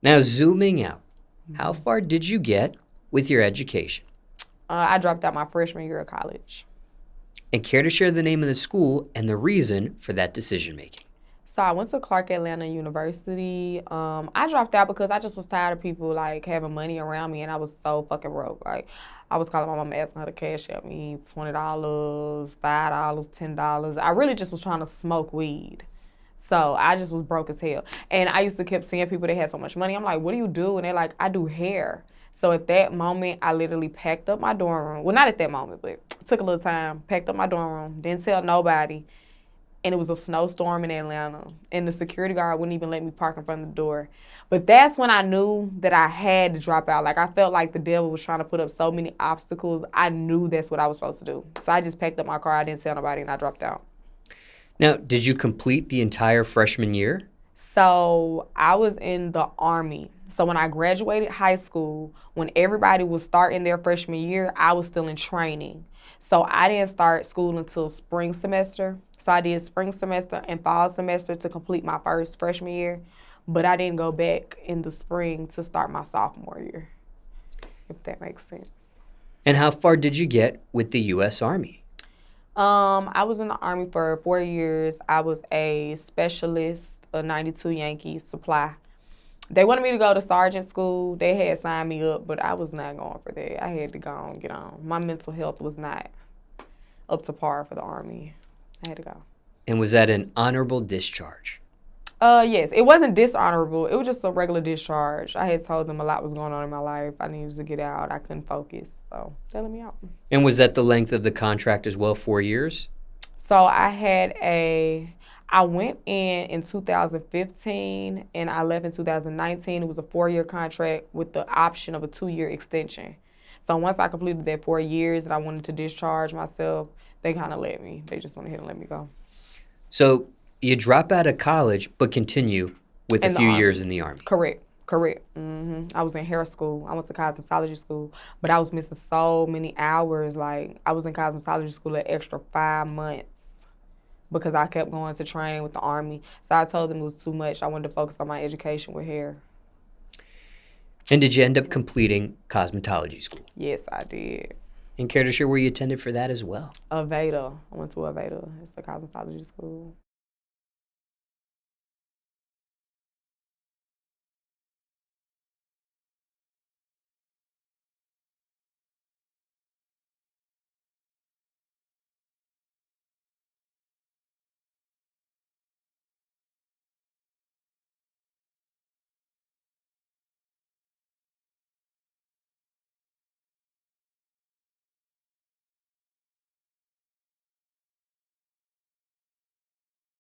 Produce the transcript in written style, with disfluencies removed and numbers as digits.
Now, zooming out, how far did you get with your education? I dropped out my freshman year of college. And care to share the name of the school and the reason for that decision making? So I went to Clark Atlanta University. I dropped out because I just was tired of people like having money around me, and I was so fucking broke. Like I was calling my mom asking her to cash out me $20, $5, $10. I really just was trying to smoke weed. So I just was broke as hell. And I used to keep seeing people that had so much money. I'm like, what do you do? And they're like, I do hair. So at that moment, I literally packed up my dorm room. Well, not at that moment, but it took a little time. Packed up my dorm room. Didn't tell nobody. And it was a snowstorm in Atlanta. And the security guard wouldn't even let me park in front of the door. But that's when I knew that I had to drop out. Like I felt like the devil was trying to put up so many obstacles. I knew that's what I was supposed to do. So I just packed up my car. I didn't tell nobody, and I dropped out. Now, did you complete the entire freshman year? So I was in the Army. So when I graduated high school, when everybody was starting their freshman year, I was still in training. So I didn't start school until spring semester. So I did spring semester and fall semester to complete my first freshman year. But I didn't go back in the spring to start my sophomore year, if that makes sense. And how far did you get with the U.S. Army? I was in the Army for 4 years. I was a specialist, a 92 Yankee supply. They wanted me to go to sergeant school. They had signed me up, but I was not going for that. I had to go and get on. My mental health was not up to par for the Army. I had to go. And was that an honorable discharge? Yes, it wasn't dishonorable. It was just a regular discharge. I had told them a lot was going on in my life. I needed to get out. I couldn't focus, so they let me out. And was that the length of the contract as well, 4 years? So I went in 2015 and I left in 2019. It was a 4-year contract with the option of a 2-year extension. So once I completed that 4 years and I wanted to discharge myself, they kind of let me. They just went ahead and let me go. So you drop out of college but continue with In a the few Army. years in the Army. Correct. I was in hair school. I went to cosmetology school, but I was missing so many hours. Like I was in cosmetology school an extra 5 months because I kept going to train with the Army. So I told them it was too much. I wanted to focus on my education with hair. And did you end up completing cosmetology school? Yes, I did. And care to share where you attended for that as well? Aveda. I went to Aveda. It's a cosmetology school.